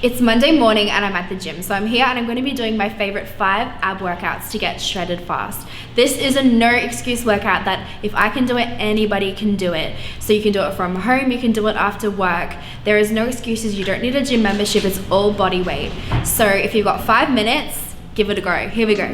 It's Monday morning and I'm at the gym. So I'm here and I'm going to be doing my favorite 5 ab workouts to get shredded fast. This is a no excuse workout that if I can do it, anybody can do it. So you can do it from home, you can do it after work. There is no excuses. You don't need a gym membership. It's all body weight. So if you've got 5 minutes, give it a go. Here we go.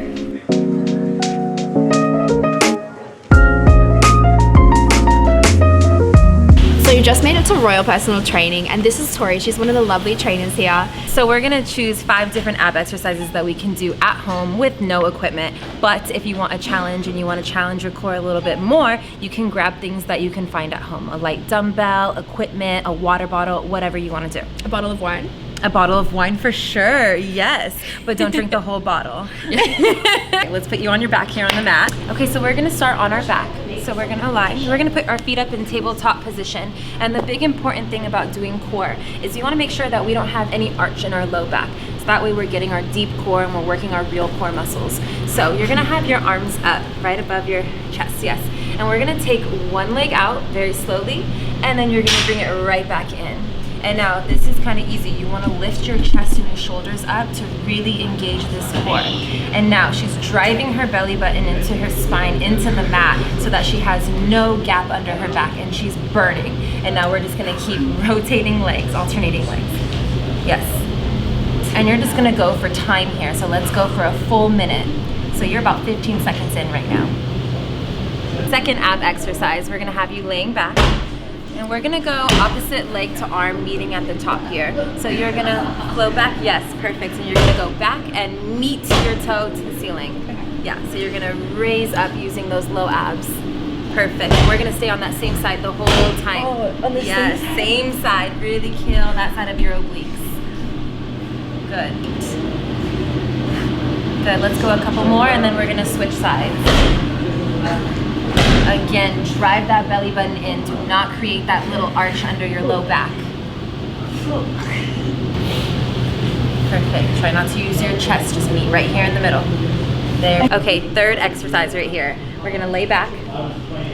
So you just made it to Royal Personal Training, and this is Tori. She's one of the lovely trainers here. So we're gonna choose 5 different ab exercises that we can do at home with no equipment. But if you want a challenge and you want to challenge your core a little bit more, you can grab things that you can find at home. A light dumbbell, equipment, a water bottle, whatever you want to do. A bottle of wine. A bottle of wine for sure, yes. But don't drink the whole bottle. Okay, let's put you on your back here on the mat. Okay, so we're gonna start on our back. So we're gonna lie. We're gonna put our feet up in tabletop position. And the big important thing about doing core is you wanna make sure that we don't have any arch in our low back. So that way we're getting our deep core and we're working our real core muscles. So you're gonna have your arms up right above your chest, yes. And we're gonna take one leg out very slowly, and then you're gonna bring it right back in. And now this is kind of easy. You want to lift your chest and your shoulders up to really engage this core. And now she's driving her belly button into her spine, into the mat, so that she has no gap under her back and she's burning. And now we're just going to keep rotating legs, alternating legs. Yes. And you're just going to go for time here. So let's go for a full minute. So you're about 15 seconds in right now. Second ab exercise, we're going to have you laying back. And we're gonna go opposite leg to arm, meeting at the top here. So you're gonna flow back, yes, perfect. And you're gonna go back and meet your toe to the ceiling. Yeah, so you're gonna raise up using those low abs. Perfect. And we're gonna stay on that same side the whole time. Oh, on the same side. Really kill that side of your obliques. Good. Good, let's go a couple more and then we're gonna switch sides. Again, drive that belly button in. Do not create that little arch under your low back. Perfect. Try not to use your chest. Just meet right here in the middle. There. Okay, third exercise right here. We're gonna lay back.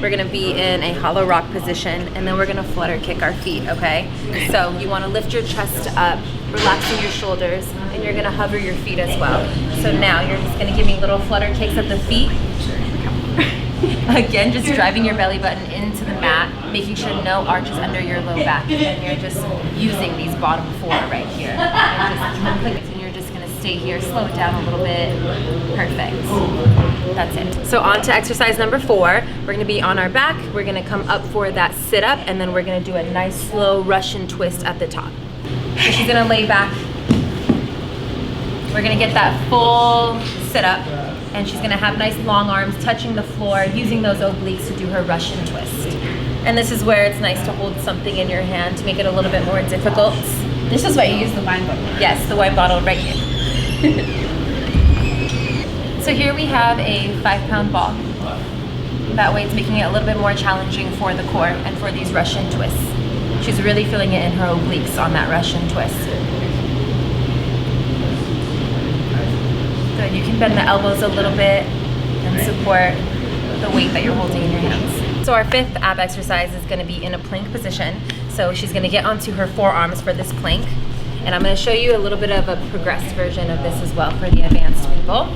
We're gonna be in a hollow rock position, and then we're gonna flutter kick our feet, okay? So you wanna lift your chest up, relaxing your shoulders, and you're gonna hover your feet as well. So now you're just gonna give me little flutter kicks at the feet. Again, just driving your belly button into the mat, making sure no arch is under your low back, and you're just using these bottom 4 right here. And you're just gonna stay here, slow it down a little bit. Perfect. That's it. So on to exercise number 4. We're gonna be on our back. We're gonna come up for that sit up, and then we're gonna do a nice slow Russian twist at the top. So she's gonna lay back. We're gonna get that full sit up. And she's gonna have nice long arms touching the floor, using those obliques to do her Russian twist. And this is where it's nice to hold something in your hand to make it a little bit more difficult. This is where you use the wine bottle. Yes, the wine bottle right here. So here we have a 5-pound ball. That way it's making it a little bit more challenging for the core and for these Russian twists. She's really feeling it in her obliques on that Russian twist. Good, you can bend the elbows a little bit and support the weight that you're holding in your hands. So our 5th ab exercise is gonna be in a plank position. So she's gonna get onto her forearms for this plank. And I'm gonna show you a little bit of a progressed version of this as well for the advanced people.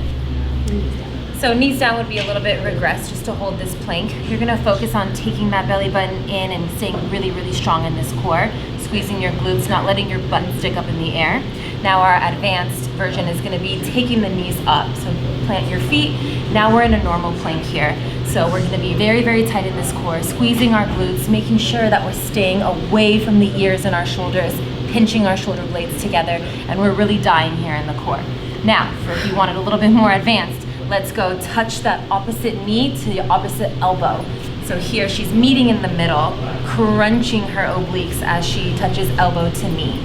So knees down would be a little bit regressed just to hold this plank. You're gonna focus on taking that belly button in and staying really, really strong in this core, squeezing your glutes, not letting your butt stick up in the air. Now our advanced version is gonna be taking the knees up. So plant your feet. Now we're in a normal plank here. So we're gonna be very, very tight in this core, squeezing our glutes, making sure that we're staying away from the ears and our shoulders, pinching our shoulder blades together, and we're really dying here in the core. Now, for if you want it a little bit more advanced, let's go touch that opposite knee to the opposite elbow. So here she's meeting in the middle, crunching her obliques as she touches elbow to knee.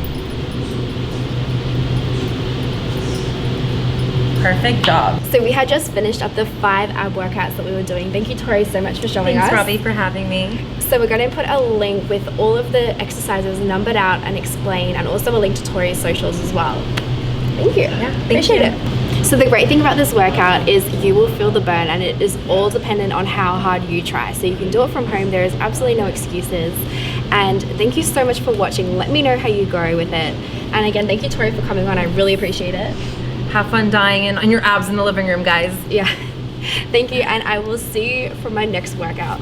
Perfect job. So we had just finished up the 5 ab workouts that we were doing. Thank you, Tori, so much for showing us. Thanks, Robbi, for having me. So we're going to put a link with all of the exercises numbered out and explained, and also a link to Tori's socials as well. Thank you. Yeah, appreciate it. So the great thing about this workout is you will feel the burn, and it is all dependent on how hard you try. So you can do it from home. There is absolutely no excuses. And thank you so much for watching. Let me know how you go with it. And again, thank you, Tori, for coming on. I really appreciate it. Have fun dying on your abs in the living room, guys. Yeah. Thank you, and I will see you for my next workout.